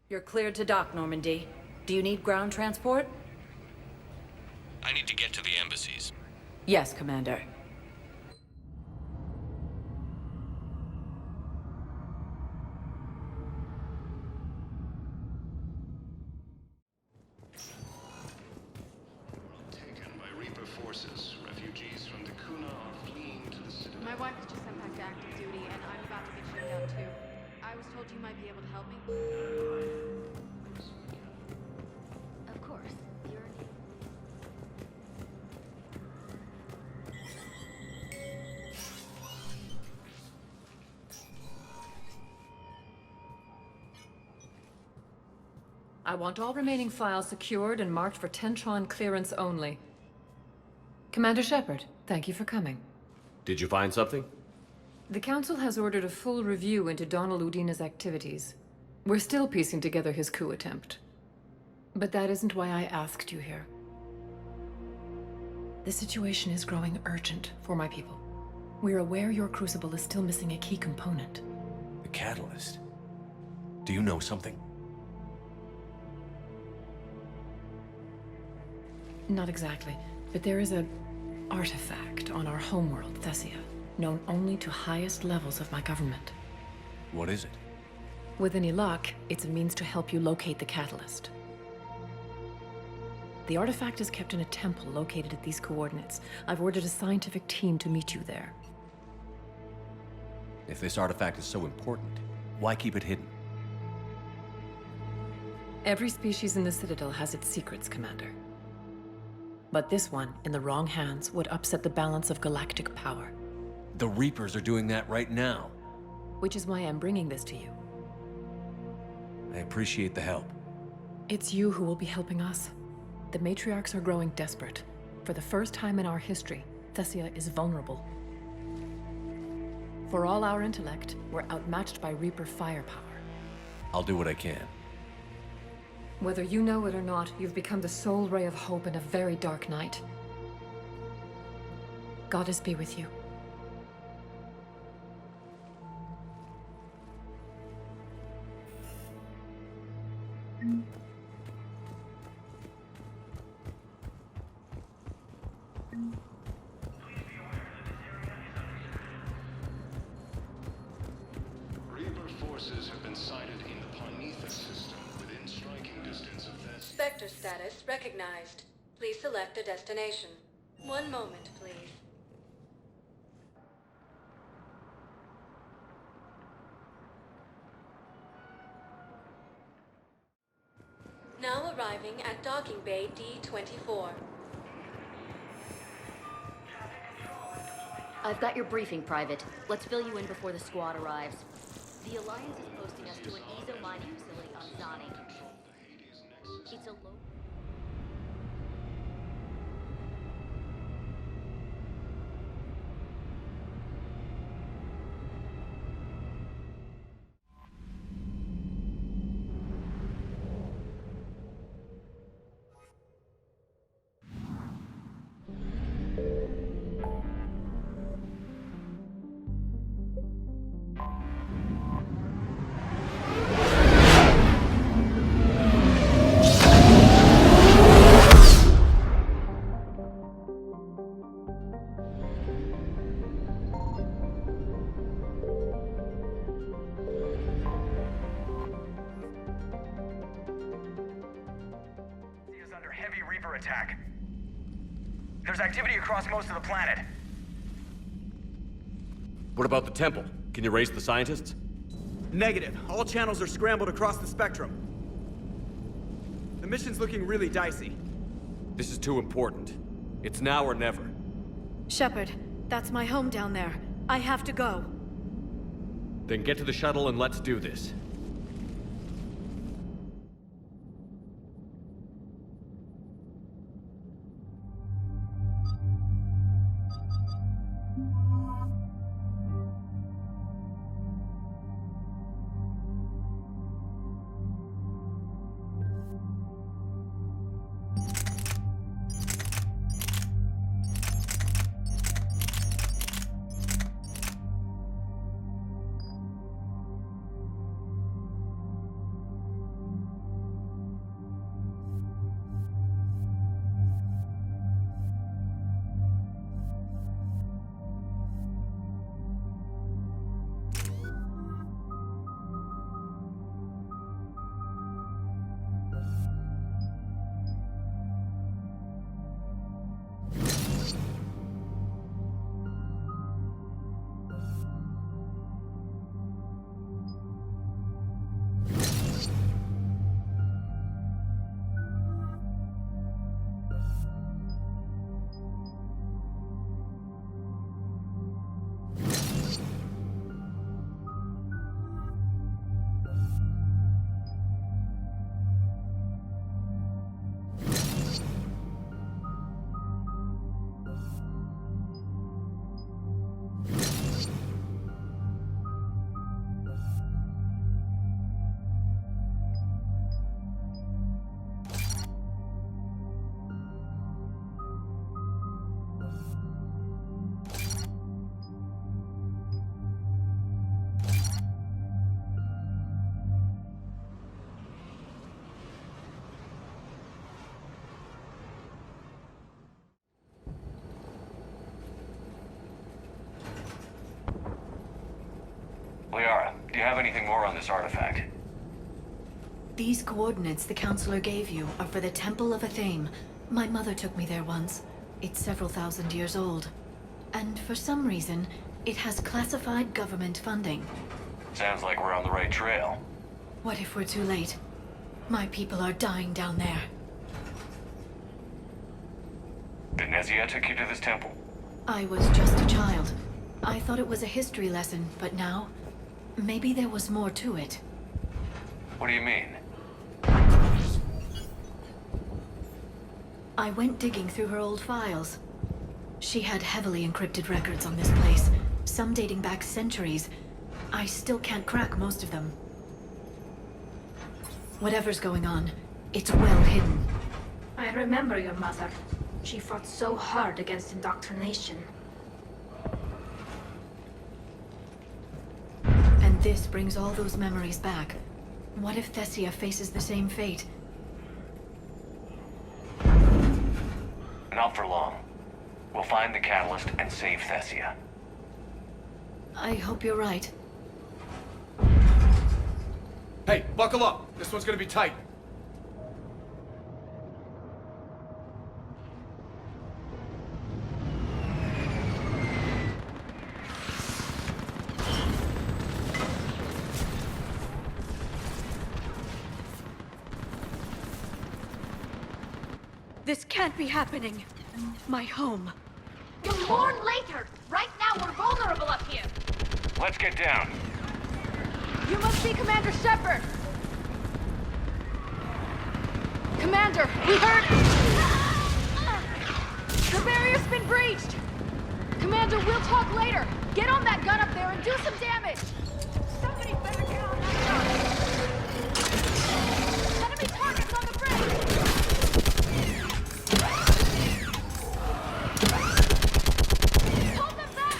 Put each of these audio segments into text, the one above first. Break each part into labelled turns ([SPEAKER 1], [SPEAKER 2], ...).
[SPEAKER 1] You're cleared to dock, Normandy. Do you need ground transport?
[SPEAKER 2] I need to get to the embassies.
[SPEAKER 1] Yes, Commander.
[SPEAKER 3] Taken by Reaper forces. Refugees from the Kuna are fleeing to the citadel.
[SPEAKER 4] My wife was just sent back to active duty, and I'm about to get shipped out too. I was told you might be able to help me. Of course. You're...
[SPEAKER 5] I want all remaining files secured and marked for Tentron clearance only. Commander Shepard, thank you for coming.
[SPEAKER 2] Did you find something?
[SPEAKER 5] The Council has ordered a full review into Donald Udina's activities. We're still piecing together his coup attempt. But that isn't why I asked you here. The situation is growing urgent for my people. We're aware your crucible is still missing a key component.
[SPEAKER 6] The catalyst? Do you know something?
[SPEAKER 5] Not exactly, but there is an artifact on our homeworld, Thessia, known only to highest levels of my government.
[SPEAKER 6] What is it?
[SPEAKER 5] With any luck, it's a means to help you locate the catalyst. The artifact is kept in a temple located at these coordinates. I've ordered a scientific team to meet you there.
[SPEAKER 6] If this artifact is so important, why keep it hidden?
[SPEAKER 5] Every species in the Citadel has its secrets, Commander. But this one, in the wrong hands, would upset the balance of galactic power.
[SPEAKER 6] The Reapers are doing that right now.
[SPEAKER 5] Which is why I'm bringing this to you.
[SPEAKER 6] I appreciate the help.
[SPEAKER 5] It's you who will be helping us. The matriarchs are growing desperate. For the first time in our history, Thessia is vulnerable. For all our intellect, we're outmatched by Reaper firepower.
[SPEAKER 6] I'll do what I can.
[SPEAKER 5] Whether you know it or not, you've become the sole ray of hope in a very dark night. Goddess be with you.
[SPEAKER 3] Reaper forces have been sighted in the Parnitha system within striking distance of Thessia.
[SPEAKER 1] Spectre status recognized. Please select a destination. One moment, please. Now arriving at docking bay D-24.
[SPEAKER 7] I've got your briefing, Private. Let's fill you in before the squad arrives. The Alliance is posting us to an ESO mining facility on Zani. It's a low...
[SPEAKER 8] is under heavy Reaper attack. There's activity across most of the planet.
[SPEAKER 2] What about the temple? Can you raise the scientists?
[SPEAKER 9] Negative. All channels are scrambled across the spectrum. The mission's looking really dicey.
[SPEAKER 2] This is too important. It's now or never.
[SPEAKER 4] Shepard, that's my home down there. I have to go.
[SPEAKER 2] Then get to the shuttle and let's do this.
[SPEAKER 6] Do you have anything more on this artifact?
[SPEAKER 10] These coordinates the Counselor gave you are for the Temple of Athame. My mother took me there once. It's several thousand years old. And for some reason, it has classified government funding.
[SPEAKER 6] Sounds like we're on the right trail.
[SPEAKER 10] What if we're too late? My people are dying down there.
[SPEAKER 6] Benezia took you to this temple?
[SPEAKER 10] I was just a child. I thought it was a history lesson, but now, maybe there was more to it.
[SPEAKER 6] What do you mean?
[SPEAKER 10] I went digging through her old files. She had heavily encrypted records on this place, some dating back centuries. I still can't crack most of them. Whatever's going on, it's well hidden.
[SPEAKER 11] I remember your mother. She fought so hard against indoctrination.
[SPEAKER 10] And this brings all those memories back. What if Thessia faces the same fate?
[SPEAKER 6] Not for long. We'll find the catalyst and save Thessia.
[SPEAKER 10] I hope you're right.
[SPEAKER 9] Hey, buckle up. This one's gonna be tight.
[SPEAKER 10] This can't be happening. My home.
[SPEAKER 11] You'll mourn later! Right now we're vulnerable up here!
[SPEAKER 6] Let's get down.
[SPEAKER 4] You must be Commander Shepard! Commander, we heard... The barrier's been breached! Commander, we'll talk later! Get on that gun up there and do some damage! Somebody better get on that gun! Enemy targets on the bridge! Hold them back!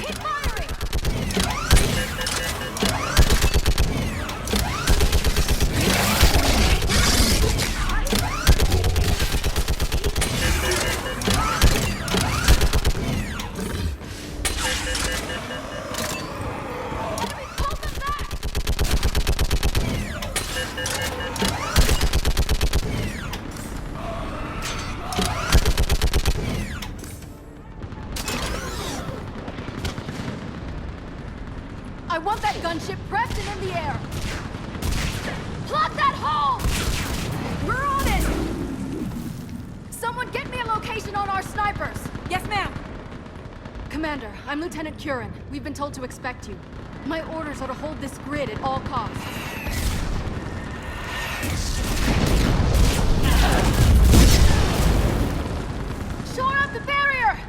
[SPEAKER 4] Keep firing! Enemy, hold them back! I want that gunship prepped and in the air! Plot that hole! We're on it! Someone get me a location on our snipers! Yes, ma'am! Commander, I'm Lieutenant Curran. We've been told to expect you. My orders are to hold this grid at all costs. Shore up the barrier!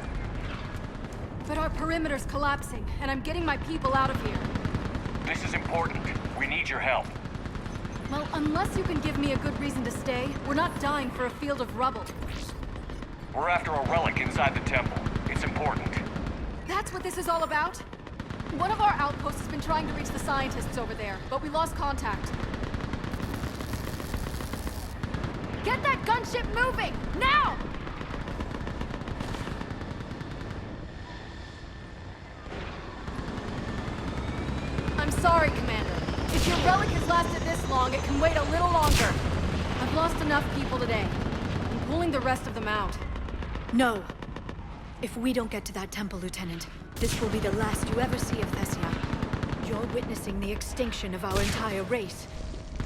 [SPEAKER 4] But our perimeter's collapsing, and I'm getting my people out of here.
[SPEAKER 6] This is important. We need your help.
[SPEAKER 4] Well, unless you can give me a good reason to stay, we're not dying for a field of rubble.
[SPEAKER 6] We're after a relic inside the temple. It's important.
[SPEAKER 4] That's what this is all about? One of our outposts has been trying to reach the scientists over there, but we lost contact. Get that gunship moving! Now! I'm sorry, Commander. If your relic has lasted this long, it can wait a little longer. I've lost enough people today. I'm pulling the rest of them out.
[SPEAKER 10] No. If we don't get to that temple, Lieutenant, this will be the last you ever see of Thessia. You're witnessing the extinction of our entire race.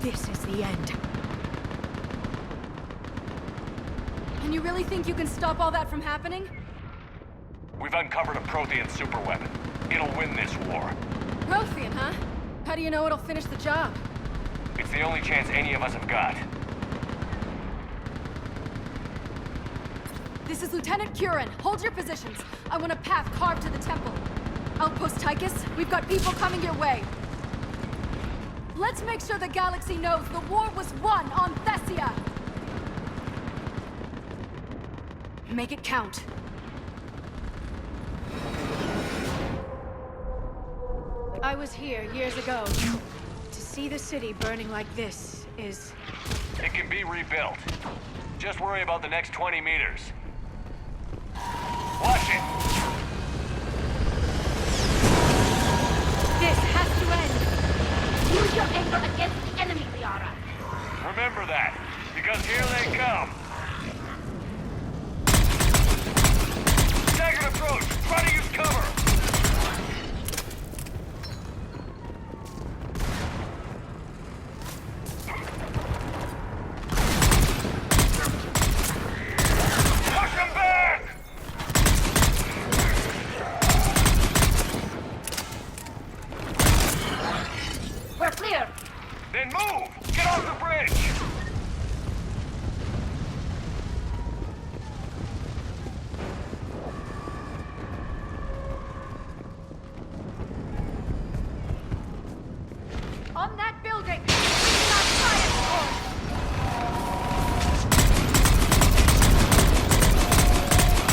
[SPEAKER 10] This is the end.
[SPEAKER 4] And you really think you can stop all that from happening?
[SPEAKER 6] We've uncovered a Prothean superweapon. It'll win this war.
[SPEAKER 4] Prothean, huh? How do you know it'll finish the job?
[SPEAKER 6] It's the only chance any of us have got.
[SPEAKER 4] This is Lieutenant Curran. Hold your positions. I want a path carved to the temple. Outpost Tychus, we've got people coming your way. Let's make sure the galaxy knows the war was won on Thessia! Make it count.
[SPEAKER 11] I was here years ago. To see the city burning like this is...
[SPEAKER 6] It can be rebuilt. Just worry about the next 20 meters. Watch it!
[SPEAKER 11] This has to end!
[SPEAKER 7] Use your anger against the enemy, Liara.
[SPEAKER 6] Remember that, because here they come. Staggered approach! Try to use cover! Push them back!
[SPEAKER 7] We're clear!
[SPEAKER 6] Then move! Get off the bridge!
[SPEAKER 11] On that building! Not fire!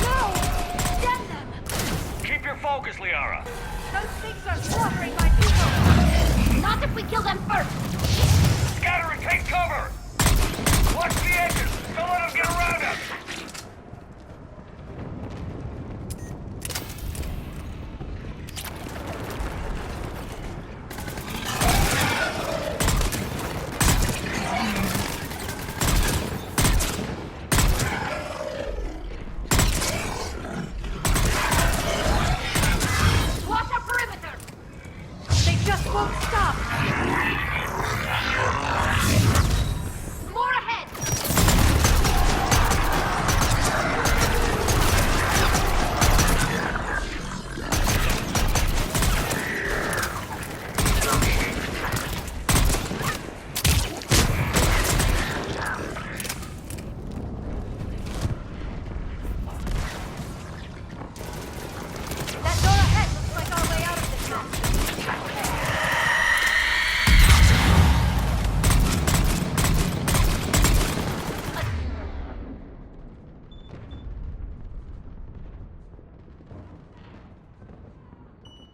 [SPEAKER 11] No! Stem them!
[SPEAKER 6] Keep your focus, Liara.
[SPEAKER 11] Those things are slaughtering my people!
[SPEAKER 7] Not if we kill them first!
[SPEAKER 6] Scatter and take cover! Watch the edges! Don't let them get around us!
[SPEAKER 7] Watch our perimeter!
[SPEAKER 11] They just won't stop!
[SPEAKER 7] More ahead!
[SPEAKER 11] That door ahead looks like our way out of this mess.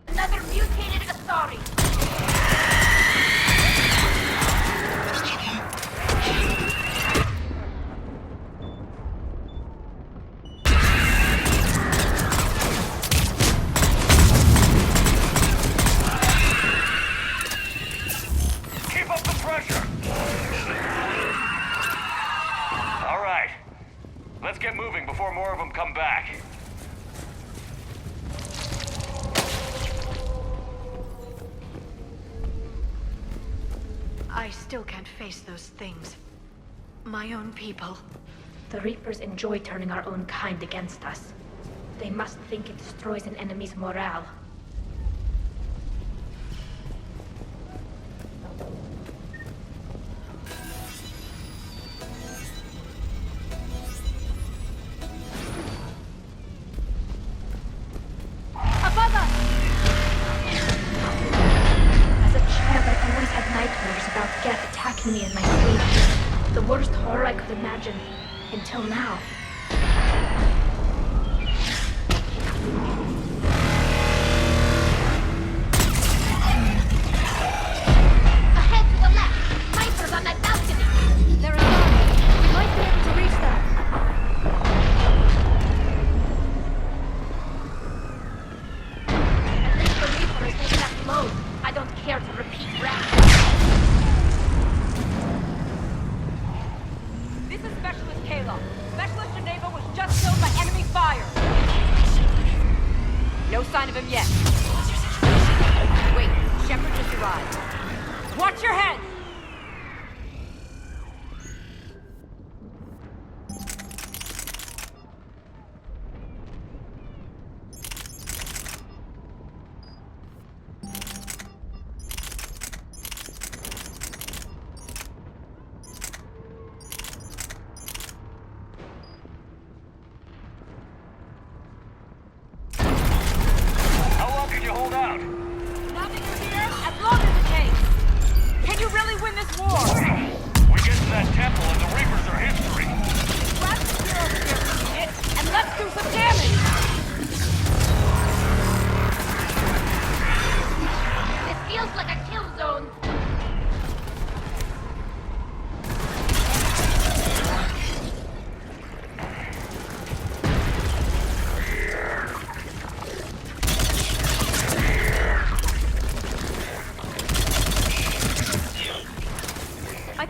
[SPEAKER 7] Another mutated Asari!
[SPEAKER 6] Keep up the pressure! All right. Let's get moving before more of them come back.
[SPEAKER 10] I still can't face those things. My own people.
[SPEAKER 11] The Reapers enjoy turning our own kind against us. They must think it destroys an enemy's morale.
[SPEAKER 7] Above us!
[SPEAKER 11] As a child, I always had nightmares about Geth attacking me in my sleep. The worst horror I could imagine, until now.
[SPEAKER 7] Ahead to the left! Snipers on that balcony!
[SPEAKER 11] They're Asari. We might be able to reach them.
[SPEAKER 7] At least the Reaper is taking that load. I don't care to repeat round.
[SPEAKER 1] This is Specialist Kayla. Specialist Geneva was just killed by enemy fire. No sign of him yet. Wait, Shepard just arrived. Watch your head!
[SPEAKER 6] How long can you hold out?
[SPEAKER 1] Nothing is here as long as it takes. Can you really win this war?
[SPEAKER 6] We get to that temple and the Reapers are history.
[SPEAKER 1] Grab the spear over here if you need it, and let's do some damage!
[SPEAKER 7] This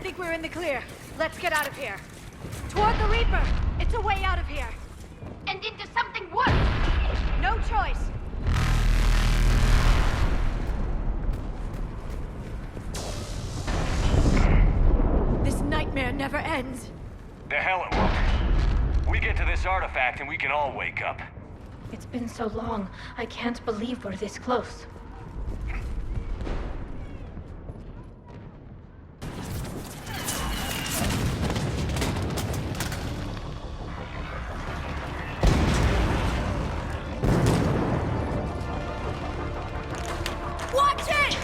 [SPEAKER 4] think we're in the clear. Let's get out of here. Toward the Reaper! It's a way out of here!
[SPEAKER 11] And into something worse!
[SPEAKER 4] No choice! This nightmare never ends.
[SPEAKER 6] The hell it won't. We get to this artifact and we can all wake up.
[SPEAKER 11] It's been so long, I can't believe we're this close.
[SPEAKER 4] Watch it!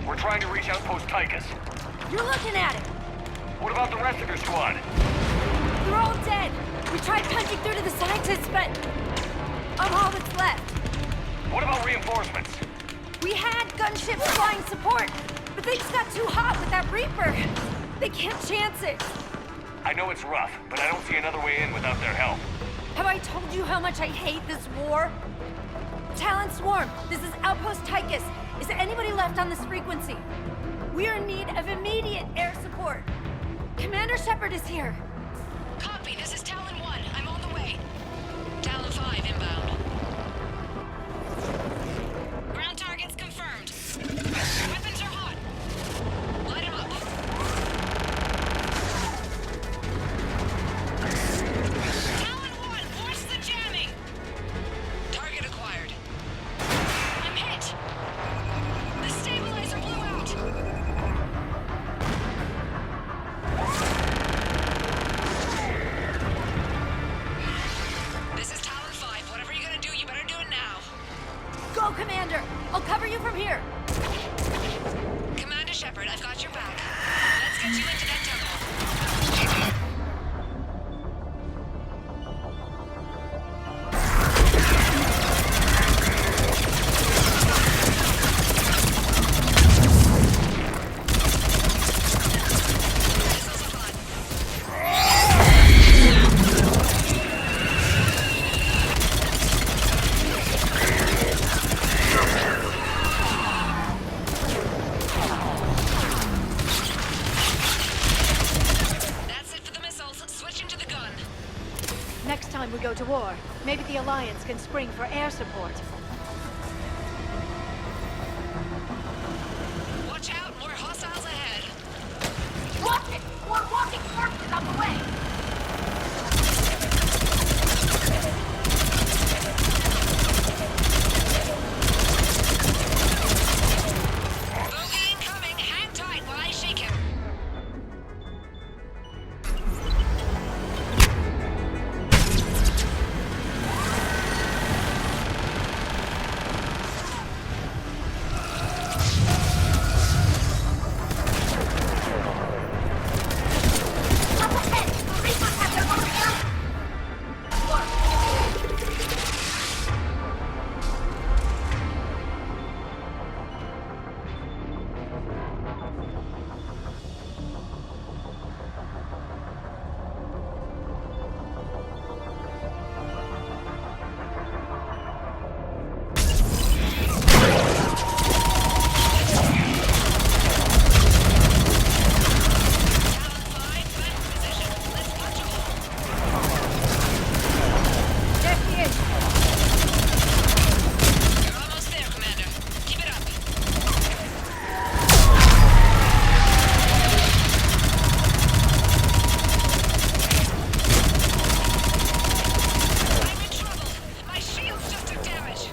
[SPEAKER 6] We're trying to reach Outpost Tychus.
[SPEAKER 4] You're looking at it!
[SPEAKER 6] What about the rest of your squad?
[SPEAKER 4] They're all dead! We tried punching through to the scientists, but I'm all that's left.
[SPEAKER 6] What about reinforcements?
[SPEAKER 4] We had gunships flying support, but things got too hot with that Reaper. They can't chance it.
[SPEAKER 6] I know it's rough, but I don't see another way in without their help.
[SPEAKER 4] Have I told you how much I hate this war? Talon Swarm, this is Outpost Tychus. Is there anybody left on this frequency? We are in need of immediate air support. Commander Shepard is here.
[SPEAKER 5] Copy, this is Talon 1. I'm on the way. Talon 5 inbound. Ground targets confirmed. Weapons are hot. Light 'em up. Talon 1, force the jamming! Target acquired. I'm hit! The stabilizer blew out! This is Talon 5. Whatever you're gonna do, you better do it now.
[SPEAKER 4] Go, Commander! I'll cover you from here.
[SPEAKER 5] Commander Shepard, I've got your back. Let's get you into that temple. That's it for the missiles. Switching to the gun.
[SPEAKER 4] Next time we go to war, maybe the Alliance can spring for air support.
[SPEAKER 5] Watch out, more hostiles ahead.
[SPEAKER 11] Watch it! More walking corpses on the way!
[SPEAKER 5] Bogey incoming. Hang tight while I shake him.
[SPEAKER 11] Up ahead! The Reapers have their own air...
[SPEAKER 5] Talon 5, back in position. Let's punch a hole.
[SPEAKER 4] There he is.
[SPEAKER 5] You're almost there, Commander. Keep it up. I'm in trouble. My shields just took damage.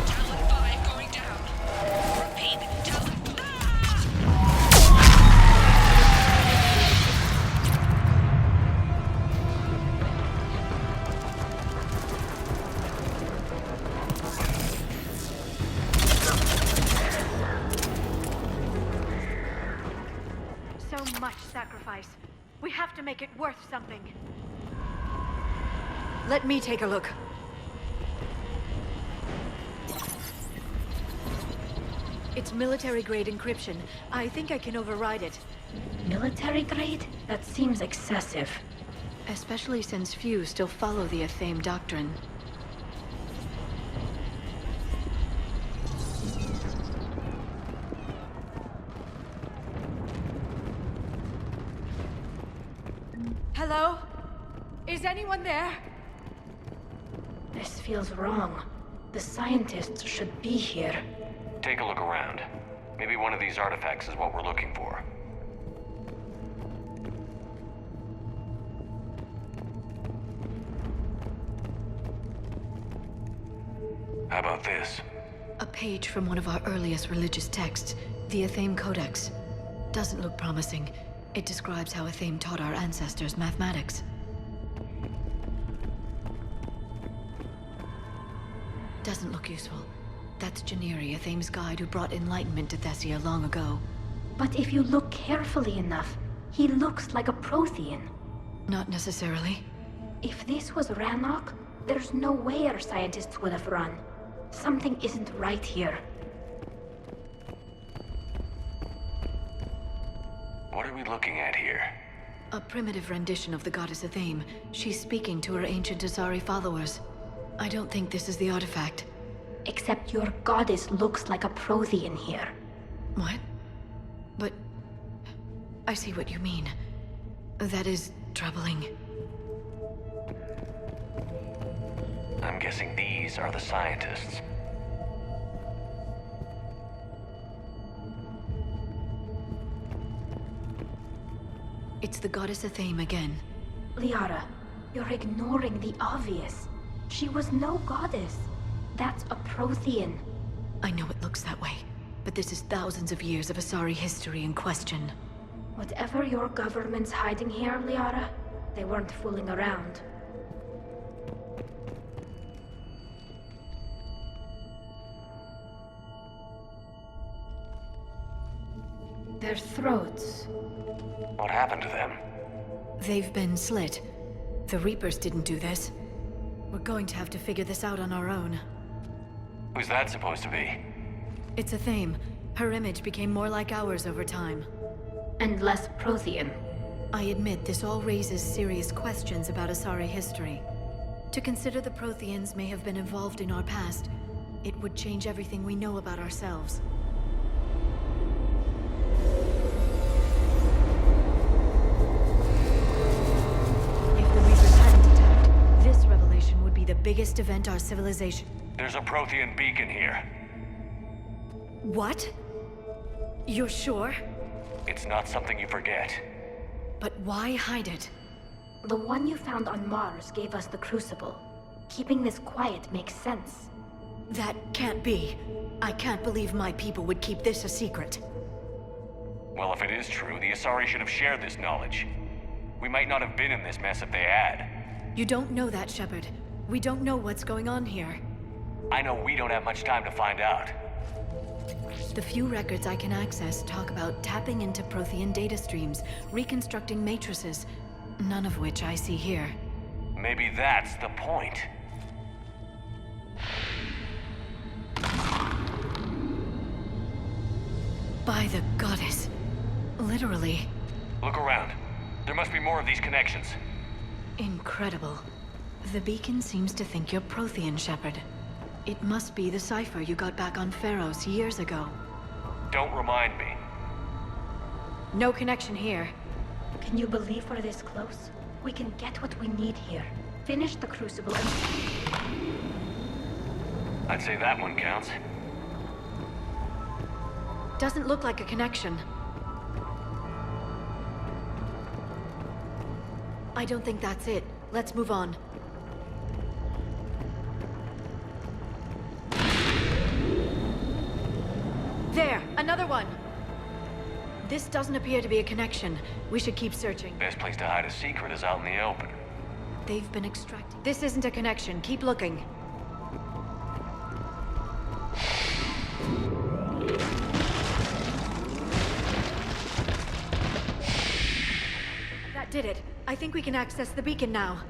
[SPEAKER 5] Talon 5 going down. Repeat, Talon... Ah!
[SPEAKER 4] So much sacrifice. We have to make it worth something. Let me take a look. It's military-grade encryption. I think I can override it.
[SPEAKER 11] Military grade? That seems excessive.
[SPEAKER 10] Especially since few still follow the Athame doctrine.
[SPEAKER 1] Hello? Is anyone there?
[SPEAKER 11] This feels wrong. The scientists should be here.
[SPEAKER 6] Take a look around. Maybe one of these artifacts is what we're looking for. How about this?
[SPEAKER 10] A page from one of our earliest religious texts, the Athame Codex. Doesn't look promising. It describes how Athame taught our ancestors mathematics. Doesn't look useful. That's Janiri, Athame's guide who brought enlightenment to Thessia long ago.
[SPEAKER 11] But if you look carefully enough, he looks like a Prothean.
[SPEAKER 10] Not necessarily.
[SPEAKER 11] If this was Rannoch, there's no way our scientists would have run. Something isn't right here.
[SPEAKER 6] What are we looking at here?
[SPEAKER 10] A primitive rendition of the goddess Athame. She's speaking to her ancient Asari followers. I don't think this is the artifact.
[SPEAKER 11] Except your goddess looks like a Prothean here.
[SPEAKER 10] What? But... I see what you mean. That is troubling.
[SPEAKER 6] I'm guessing these are the scientists.
[SPEAKER 10] It's the goddess Athame again.
[SPEAKER 11] Liara, you're ignoring the obvious. She was no goddess. That's a Prothean.
[SPEAKER 10] I know it looks that way, but this is thousands of years of Asari history in question.
[SPEAKER 11] Whatever your government's hiding here, Liara, they weren't fooling around. Their throats.
[SPEAKER 6] What happened to them?
[SPEAKER 10] They've been slit. The Reapers didn't do this. We're going to have to figure this out on our own.
[SPEAKER 6] Who's that supposed to be?
[SPEAKER 10] It's Athame. Her image became more like ours over time.
[SPEAKER 11] And less Prothean.
[SPEAKER 10] I admit this all raises serious questions about Asari history. To consider the Protheans may have been involved in our past, it would change everything we know about ourselves. If the Reapers hadn't attacked, this revelation would be the biggest event our civilization...
[SPEAKER 6] There's a Prothean beacon here.
[SPEAKER 10] What? You're sure?
[SPEAKER 6] It's not something you forget.
[SPEAKER 10] But why hide it?
[SPEAKER 11] The one you found on Mars gave us the Crucible. Keeping this quiet makes sense.
[SPEAKER 10] That can't be. I can't believe my people would keep this a secret.
[SPEAKER 6] Well, if it is true, the Asari should have shared this knowledge. We might not have been in this mess if they had.
[SPEAKER 10] You don't know that, Shepard. We don't know what's going on here.
[SPEAKER 6] I know we don't have much time to find out.
[SPEAKER 10] The few records I can access talk about tapping into Prothean data streams, reconstructing matrices, none of which I see here.
[SPEAKER 6] Maybe that's the point.
[SPEAKER 10] By the goddess. Literally.
[SPEAKER 6] Look around. There must be more of these connections.
[SPEAKER 10] Incredible. The beacon seems to think you're Prothean, Shepard. It must be the cipher you got back on Pharos years ago.
[SPEAKER 6] Don't remind me.
[SPEAKER 10] No connection here.
[SPEAKER 11] Can you believe we're this close? We can get what we need here. Finish the Crucible and...
[SPEAKER 6] I'd say that one counts.
[SPEAKER 10] Doesn't look like a connection. I don't think that's it. Let's move on. There! Another one! This doesn't appear to be a connection. We should keep searching.
[SPEAKER 6] Best place to hide a secret is out in the open.
[SPEAKER 10] They've been extracting... This isn't a connection. Keep looking. That did it. I think we can access the beacon now.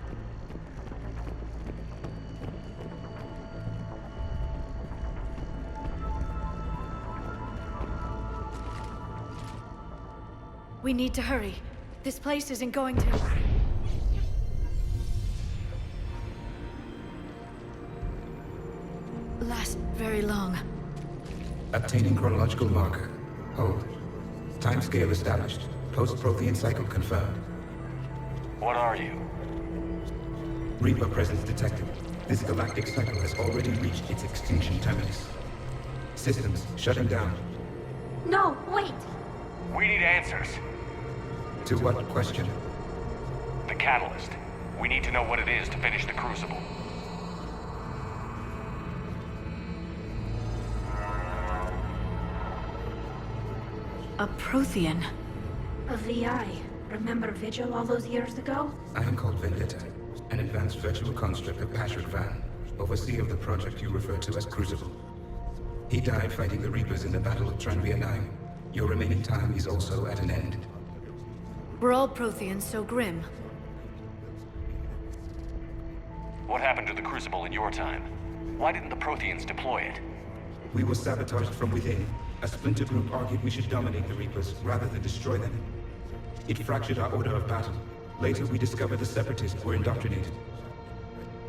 [SPEAKER 10] We need to hurry. This place isn't going to... last very long.
[SPEAKER 12] Obtaining chronological marker. Hold. Timescale established. Post-Prothean cycle confirmed.
[SPEAKER 6] What are you?
[SPEAKER 12] Reaper presence detected. This galactic cycle has already reached its extinction terminus. Systems shutting down.
[SPEAKER 11] No, wait!
[SPEAKER 6] We need answers.
[SPEAKER 12] To what question?
[SPEAKER 6] The catalyst. We need to know what it is to finish the Crucible.
[SPEAKER 10] A Prothean.
[SPEAKER 11] A VI. Remember Vigil all those years ago?
[SPEAKER 12] I am called Vendetta, an advanced virtual construct of Patrick Van, overseer of the project you refer to as Crucible. He died fighting the Reapers in the Battle of Tranvia 9. Your remaining time is also at an end.
[SPEAKER 10] Were all Protheans so grim?
[SPEAKER 6] What happened to the Crucible in your time? Why didn't the Protheans deploy it?
[SPEAKER 12] We were sabotaged from within. A splinter group argued we should dominate the Reapers rather than destroy them. It fractured our order of battle. Later, we discovered the Separatists were indoctrinated.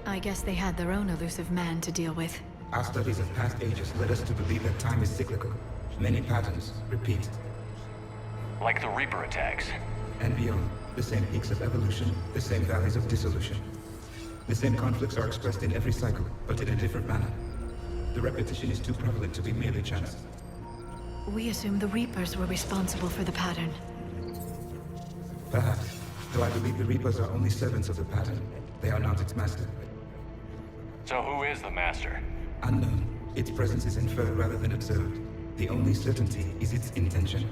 [SPEAKER 10] I guess they had their own elusive man to deal with.
[SPEAKER 12] Our studies of past ages led us to believe that time is cyclical. Many patterns repeat.
[SPEAKER 6] Like the Reaper attacks.
[SPEAKER 12] And beyond, the same peaks of evolution, the same valleys of dissolution. The same conflicts are expressed in every cycle, but in a different manner. The repetition is too prevalent to be merely chance.
[SPEAKER 10] We assume the Reapers were responsible for the pattern.
[SPEAKER 12] Perhaps, though I believe the Reapers are only servants of the pattern. They are not its master.
[SPEAKER 6] So who is the Master?
[SPEAKER 12] Unknown. Its presence is inferred rather than observed. The only certainty is its intention.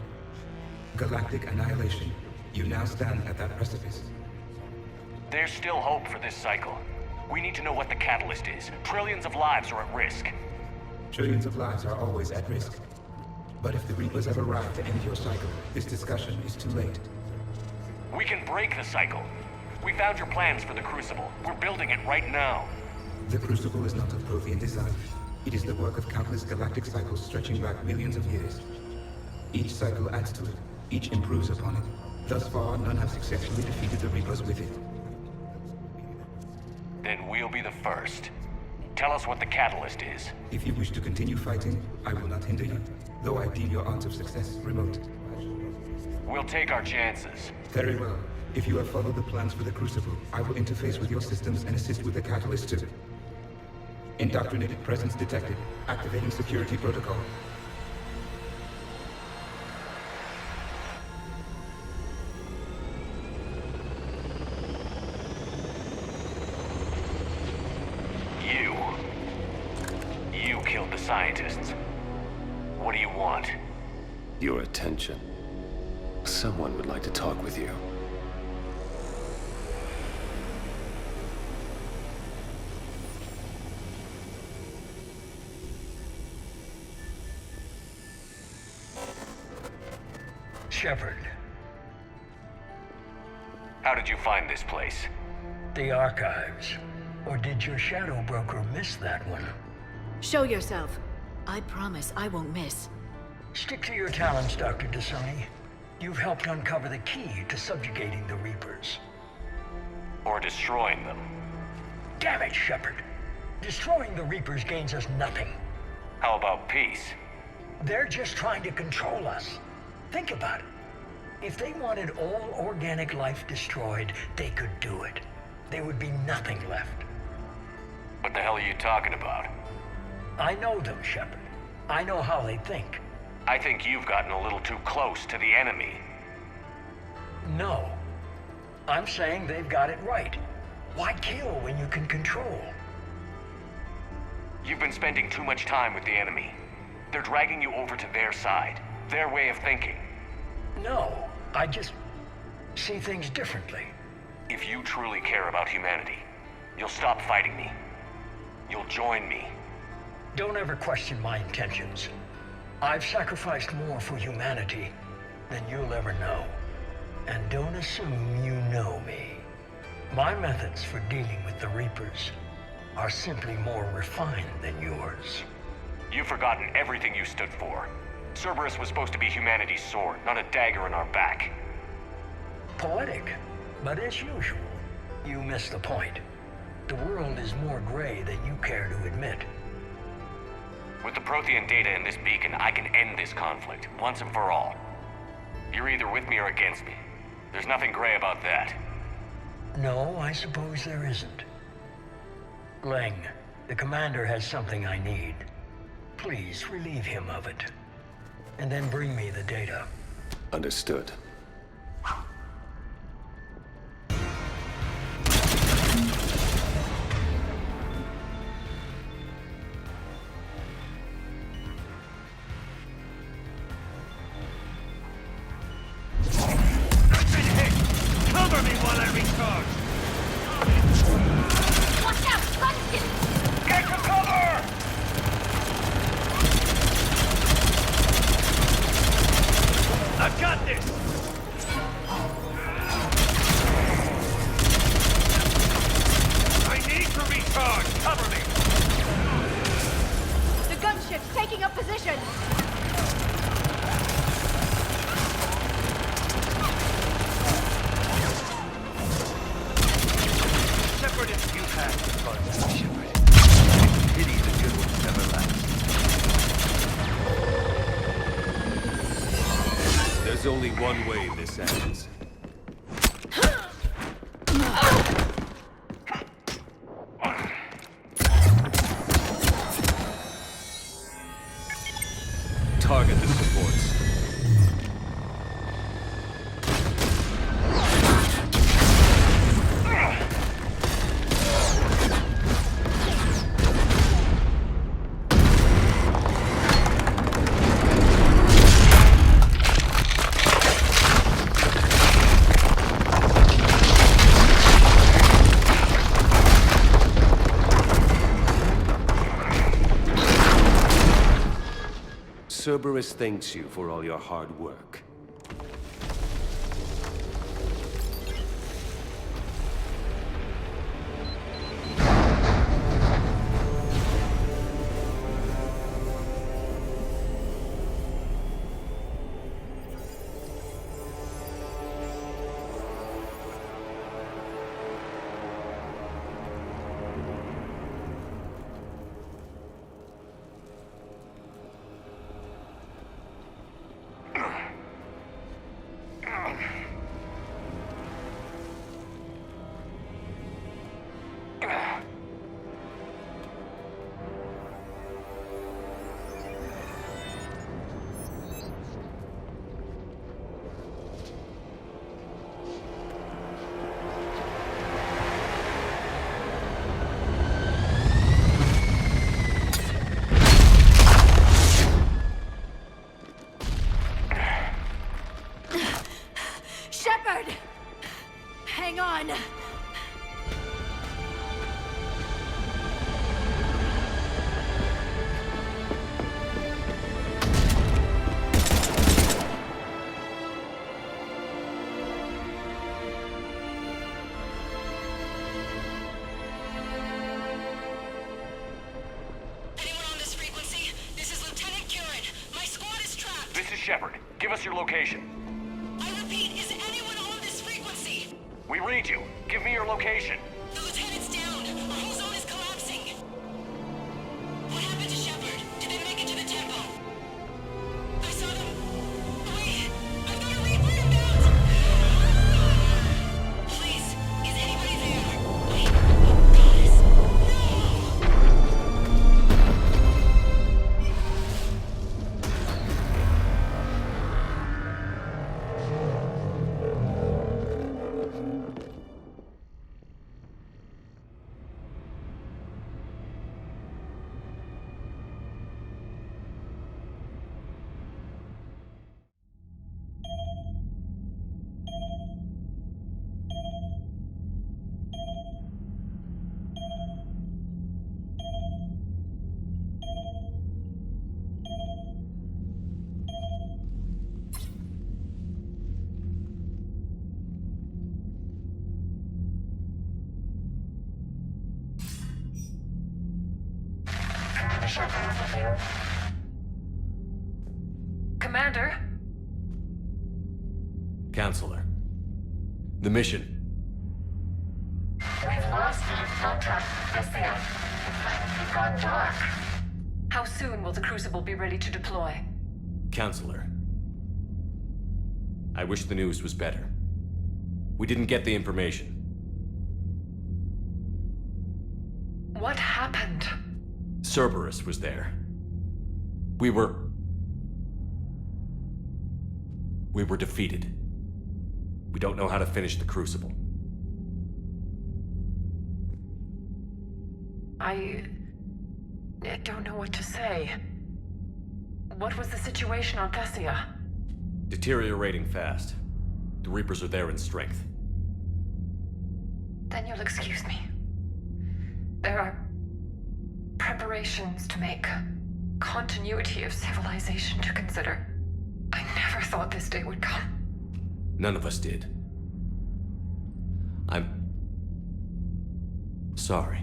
[SPEAKER 12] Galactic annihilation. You now stand at that precipice.
[SPEAKER 6] There's still hope for this cycle. We need to know what the catalyst is. Trillions of lives are at risk.
[SPEAKER 12] Trillions of lives are always at risk. But if the Reapers have arrived to end your cycle, this discussion is too late.
[SPEAKER 6] We can break the cycle. We found your plans for the Crucible. We're building it right now.
[SPEAKER 12] The Crucible is not of Prothean design. It is the work of countless galactic cycles stretching back millions of years. Each cycle adds to it. Each improves upon it. Thus far, none have successfully defeated the Reapers with it.
[SPEAKER 6] Then we'll be the first. Tell us what the catalyst is.
[SPEAKER 12] If you wish to continue fighting, I will not hinder you, though I deem your odds of success remote.
[SPEAKER 6] We'll take our chances.
[SPEAKER 12] Very well. If you have followed the plans for the Crucible, I will interface with your systems and assist with the catalyst too. Indoctrinated presence detected. Activating security protocol.
[SPEAKER 6] You killed the scientists. What do you want?
[SPEAKER 13] Your attention. Someone would like to talk with you.
[SPEAKER 14] Shepard.
[SPEAKER 6] How did you find this place?
[SPEAKER 14] The archives. Or did your shadow broker miss that one?
[SPEAKER 10] Show yourself. I promise I won't miss.
[SPEAKER 14] Stick to your talents, Dr. Dasani. You've helped uncover the key to subjugating the Reapers.
[SPEAKER 6] Or destroying them.
[SPEAKER 14] Damn it, Shepard. Destroying the Reapers gains us nothing.
[SPEAKER 6] How about peace?
[SPEAKER 14] They're just trying to control us. Think about it. If they wanted all organic life destroyed, they could do it. There would be nothing left.
[SPEAKER 6] What the hell are you talking about?
[SPEAKER 14] I know them, Shepard. I know how they think.
[SPEAKER 6] I think you've gotten a little too close to the enemy.
[SPEAKER 14] No. I'm saying they've got it right. Why kill when you can control?
[SPEAKER 6] You've been spending too much time with the enemy. They're dragging you over to their side. Their way of thinking.
[SPEAKER 14] No, I just see things differently.
[SPEAKER 6] If you truly care about humanity, you'll stop fighting me. You'll join me.
[SPEAKER 14] Don't ever question my intentions. I've sacrificed more for humanity than you'll ever know. And don't assume you know me. My methods for dealing with the Reapers are simply more refined than yours.
[SPEAKER 6] You've forgotten everything you stood for. Cerberus was supposed to be humanity's sword, not a dagger in our back.
[SPEAKER 14] Poetic, but as usual, you missed the point. The world is more gray than you care to admit.
[SPEAKER 6] With the Prothean data in this beacon, I can end this conflict, once and for all. You're either with me or against me. There's nothing gray about that.
[SPEAKER 14] No, I suppose there isn't. Leng, the commander has something I need. Please relieve him of it. And then bring me the data.
[SPEAKER 13] Understood.
[SPEAKER 8] Cover me while I recharge!
[SPEAKER 4] Watch out! Bunskin!
[SPEAKER 8] Get to cover! I've got this! I need to recharge! Cover me!
[SPEAKER 4] The gunship's taking up position!
[SPEAKER 8] Shepard is you have fun, Shepard. Pity the good ones never last.
[SPEAKER 2] There's only one way this ends. Target the supports.
[SPEAKER 13] Cerberus thanks you for all your hard work.
[SPEAKER 4] Shepard! Hang on!
[SPEAKER 6] This is Shepard. Give us your location.
[SPEAKER 15] I repeat, is anyone on this frequency?
[SPEAKER 6] We read you. Give me your location.
[SPEAKER 15] The lieutenant's down. Our whole zone is collapsing. What happened to Shepard? Did they make it to the temple? I saw them. Wait, I've got a Reaper inbound. Please, is anybody there? Wait, oh goddess.
[SPEAKER 5] Commander?
[SPEAKER 2] Counselor. The mission.
[SPEAKER 15] We've lost contact with the It's gone dark.
[SPEAKER 5] How soon will the Crucible be ready to deploy?
[SPEAKER 2] Counselor. I wish the news was better. We didn't get the information.
[SPEAKER 5] What happened?
[SPEAKER 2] Cerberus was there. We were defeated. We don't know how to finish the Crucible.
[SPEAKER 5] I don't know what to say. What was the situation on Thessia?
[SPEAKER 2] Deteriorating fast. The Reapers are there in strength.
[SPEAKER 5] Then you'll excuse me. There are preparations to make, continuity of civilization to consider. I never thought this day would come.
[SPEAKER 2] None of us did. I'm sorry.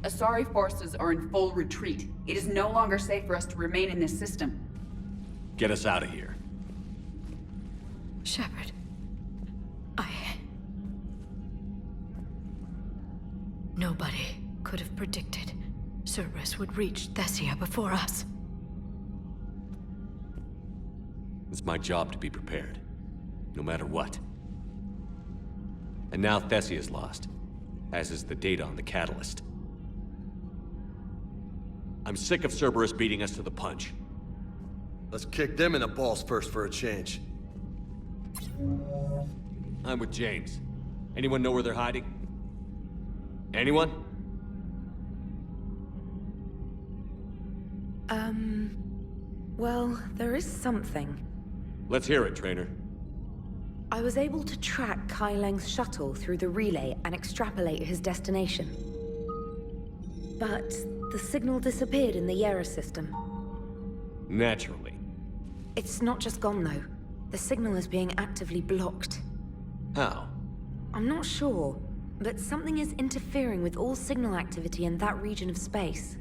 [SPEAKER 16] Asari forces are in full retreat. It is no longer safe for us to remain in this system.
[SPEAKER 2] Get us out of here.
[SPEAKER 10] Shepard. Nobody could have predicted Cerberus would reach Thessia before us.
[SPEAKER 2] It's my job to be prepared, no matter what. And now Thessia's lost, as is the data on the Catalyst. I'm sick of Cerberus beating us to the punch.
[SPEAKER 17] Let's kick them in the balls first for a change.
[SPEAKER 2] I'm with James. Anyone know where they're hiding? Anyone?
[SPEAKER 1] Well, there is something.
[SPEAKER 2] Let's hear it, Trainer.
[SPEAKER 1] I was able to track Kai Leng's shuttle through the relay and extrapolate his destination. But the signal disappeared in the Yera system.
[SPEAKER 2] Naturally.
[SPEAKER 1] It's not just gone, though. The signal is being actively blocked.
[SPEAKER 2] How?
[SPEAKER 1] I'm not sure, but something is interfering with all signal activity in that region of space.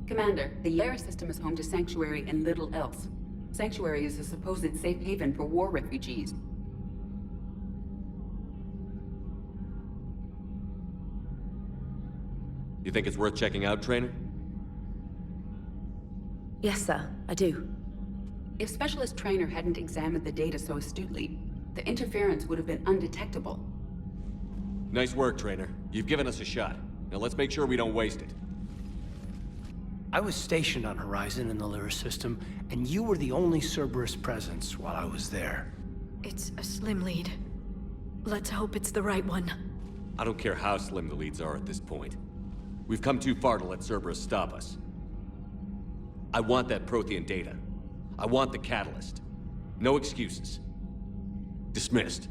[SPEAKER 16] Commander, the Yera system is home to Sanctuary and little else. Sanctuary is a supposed safe haven for war refugees.
[SPEAKER 2] You think it's worth checking out, Trainer?
[SPEAKER 1] Yes, sir, I do.
[SPEAKER 16] If Specialist Trainer hadn't examined the data so astutely, the interference would have been undetectable.
[SPEAKER 2] Nice work, Trainer. You've given us a shot. Now let's make sure we don't waste it.
[SPEAKER 18] I was stationed on Horizon in the Lyra system, and you were the only Cerberus presence while I was there.
[SPEAKER 10] It's a slim lead. Let's hope it's the right one.
[SPEAKER 2] I don't care how slim the leads are at this point. We've come too far to let Cerberus stop us. I want that Prothean data. I want the Catalyst. No excuses. Dismissed.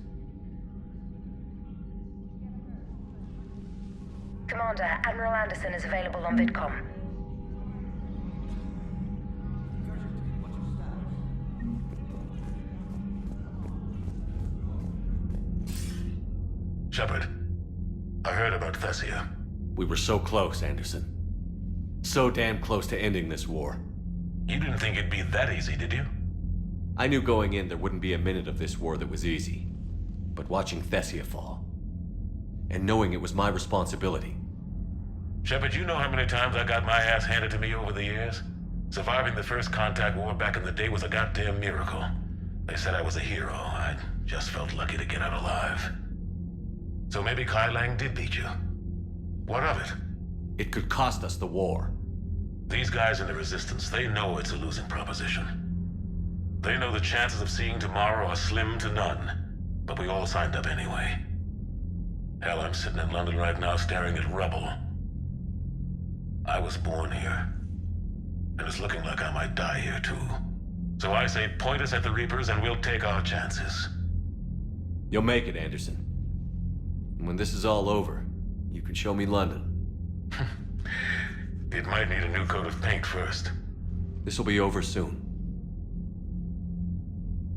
[SPEAKER 19] Commander, Admiral Anderson is available on VidCom.
[SPEAKER 20] Shepard, I heard about Thessia.
[SPEAKER 2] We were so close, Anderson. So damn close to ending this war.
[SPEAKER 20] You didn't think it'd be that easy, did you?
[SPEAKER 2] I knew going in there wouldn't be a minute of this war that was easy. But watching Thessia fall, and knowing it was my responsibility.
[SPEAKER 20] Shepard, you know how many times I got my ass handed to me over the years? Surviving the first contact war back in the day was a goddamn miracle. They said I was a hero. I just felt lucky to get out alive. So maybe Kai Lang did beat you. What of it?
[SPEAKER 2] It could cost us the war.
[SPEAKER 20] These guys in the Resistance, they know it's a losing proposition. They know the chances of seeing tomorrow are slim to none. But we all signed up anyway. Hell, I'm sitting in London right now staring at rubble. I was born here. And it's looking like I might die here too. So I say point us at the Reapers and we'll take our chances.
[SPEAKER 2] You'll make it, Anderson. And when this is all over, you can show me London.
[SPEAKER 20] It might need a new coat of paint first.
[SPEAKER 2] This will be over soon.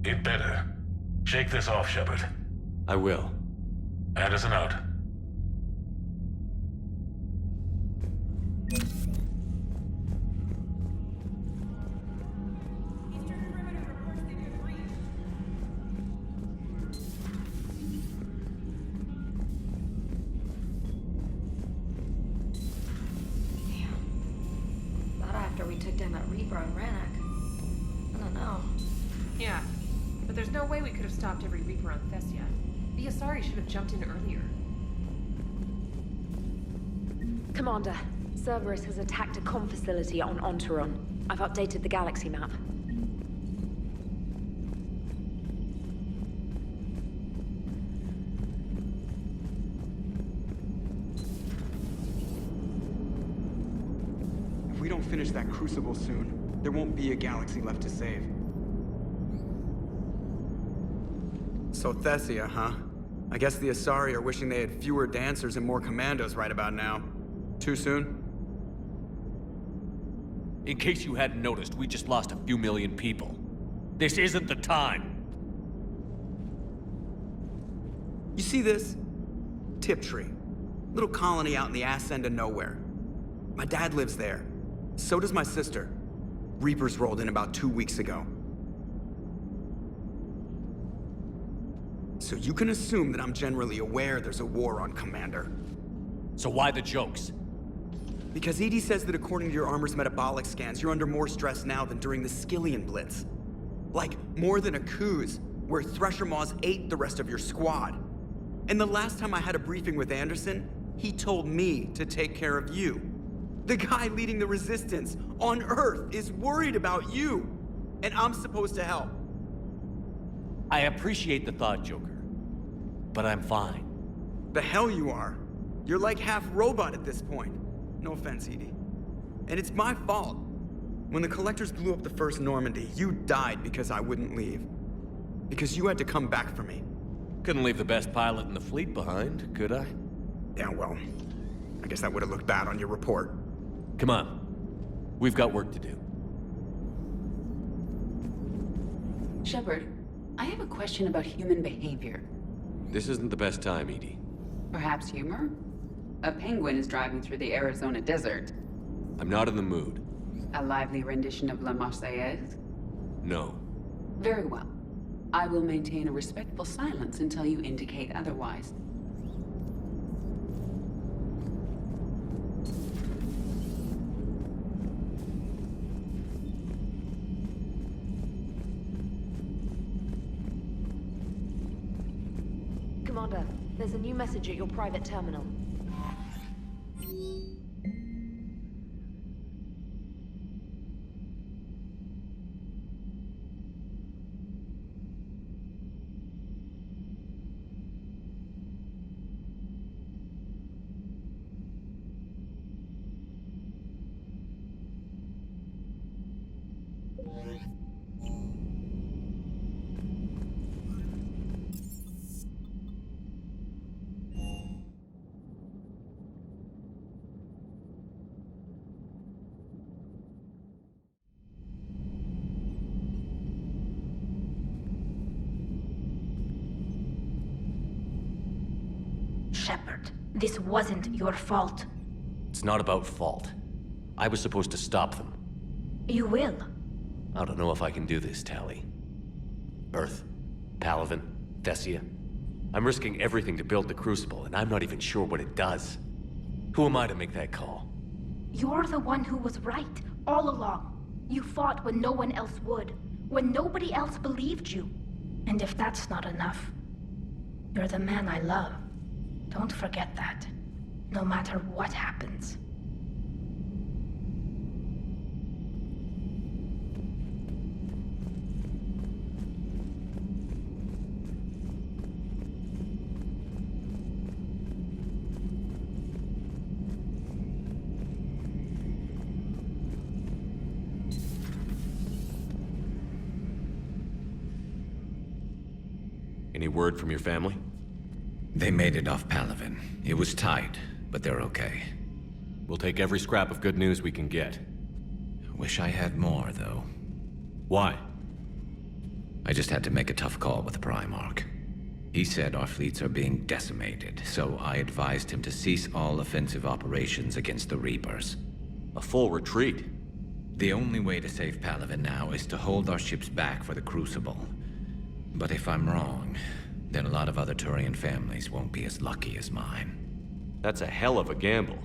[SPEAKER 20] It better. Shake this off, Shepard.
[SPEAKER 2] I will.
[SPEAKER 20] Anderson out.
[SPEAKER 1] Not after we took down that Reaper on Rannoch. I don't know.
[SPEAKER 5] Yeah, but there's no way we could have stopped every Reaper on Thessia. The Asari should have jumped in earlier.
[SPEAKER 1] Commander, Cerberus has attacked a comm facility on Ontaron. I've updated the galaxy map.
[SPEAKER 9] If we don't finish that crucible soon, there won't be a galaxy left to save. So Thessia, huh? I guess the Asari are wishing they had fewer dancers and more commandos right about now. Too soon?
[SPEAKER 2] In case you hadn't noticed, we just lost a few million people. This isn't the time.
[SPEAKER 9] You see this? Tiptree. Little colony out in the ass end of nowhere. My dad lives there. So does my sister. Reapers rolled in about 2 weeks ago. So you can assume that I'm generally aware there's a war on, Commander.
[SPEAKER 2] So why the jokes?
[SPEAKER 9] Because EDI says that according to your armor's metabolic scans, you're under more stress now than during the Skillian Blitz. Like, more than a Kuz, where Thresher Maws ate the rest of your squad. And the last time I had a briefing with Anderson, he told me to take care of you. The guy leading the Resistance on Earth is worried about you, and I'm supposed to help.
[SPEAKER 2] I appreciate the thought, Joker. But I'm fine.
[SPEAKER 9] The hell you are. You're like half robot at this point. No offense, EDI. And it's my fault. When the Collectors blew up the first Normandy, you died because I wouldn't leave. Because you had to come back for me.
[SPEAKER 2] Couldn't leave the best pilot in the fleet behind, could I?
[SPEAKER 9] Yeah, well, I guess that would have looked bad on your report.
[SPEAKER 2] Come on. We've got work to do.
[SPEAKER 16] Shepard, I have a question about human behavior.
[SPEAKER 2] This isn't the best time, EDI.
[SPEAKER 16] Perhaps humor? A penguin is driving through the Arizona desert.
[SPEAKER 2] I'm not in the mood.
[SPEAKER 16] A lively rendition of La Marseillaise?
[SPEAKER 2] No.
[SPEAKER 16] Very well. I will maintain a respectful silence until you indicate otherwise.
[SPEAKER 1] Commander, there's a new message at your private terminal.
[SPEAKER 11] Shepard, this wasn't your fault.
[SPEAKER 2] It's not about fault. I was supposed to stop them.
[SPEAKER 11] You will.
[SPEAKER 2] I don't know if I can do this, Tali. Earth, Palaven, Thessia. I'm risking everything to build the Crucible, and I'm not even sure what it does. Who am I to make that call?
[SPEAKER 11] You're the one who was right, all along. You fought when no one else would, when nobody else believed you. And if that's not enough, you're the man I love. Don't forget that, no matter what happens.
[SPEAKER 2] Any word from your family?
[SPEAKER 21] They made it off Palaven. It was tight, but they're okay.
[SPEAKER 2] We'll take every scrap of good news we can get.
[SPEAKER 21] Wish I had more, though.
[SPEAKER 2] Why?
[SPEAKER 21] I just had to make a tough call with Primarch. He said our fleets are being decimated, so I advised him to cease all offensive operations against the Reapers.
[SPEAKER 2] A full retreat?
[SPEAKER 21] The only way to save Palaven now is to hold our ships back for the Crucible. But if I'm wrong, then a lot of other Turian families won't be as lucky as mine.
[SPEAKER 2] That's a hell of a gamble.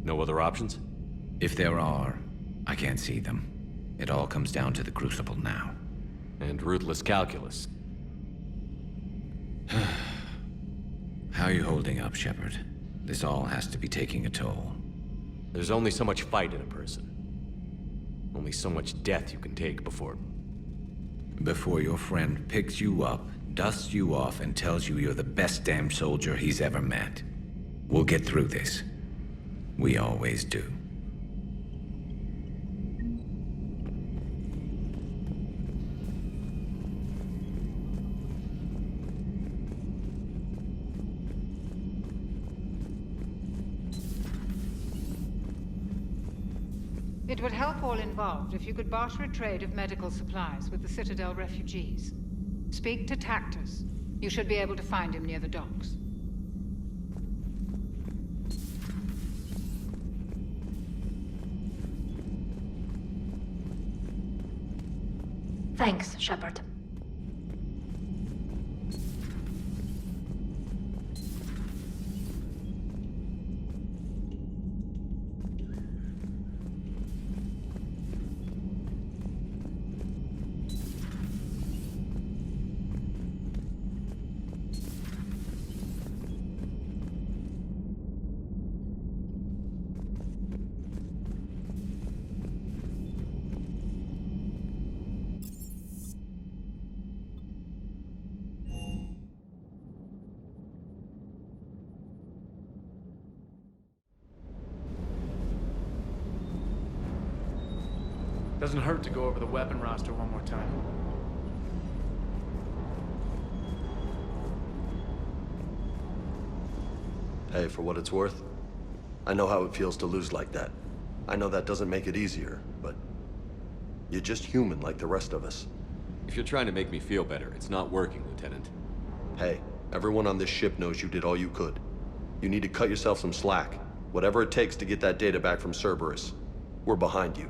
[SPEAKER 2] No other options?
[SPEAKER 21] If there are, I can't see them. It all comes down to the Crucible now.
[SPEAKER 2] And ruthless calculus.
[SPEAKER 21] How are you holding up, Shepard? This all has to be taking a toll.
[SPEAKER 2] There's only so much fight in a person. Only so much death you can take before...
[SPEAKER 21] Before your friend picks you up, dusts you off, and tells you you're the best damn soldier he's ever met. We'll get through this. We always do.
[SPEAKER 3] It would help all involved if you could barter a trade of medical supplies with the Citadel refugees. Speak to Tactus. You should be able to find him near the docks.
[SPEAKER 11] Thanks, Shepard.
[SPEAKER 22] Doesn't hurt to go over the weapon roster one more time.
[SPEAKER 17] Hey, for what it's worth, I know how it feels to lose like that. I know that doesn't make it easier, but you're just human like the rest of us.
[SPEAKER 2] If you're trying to make me feel better, it's not working, Lieutenant.
[SPEAKER 17] Hey, everyone on this ship knows you did all you could. You need to cut yourself some slack. Whatever it takes to get that data back from Cerberus. We're behind you.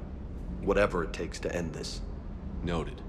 [SPEAKER 17] Whatever it takes to end this.
[SPEAKER 2] Noted.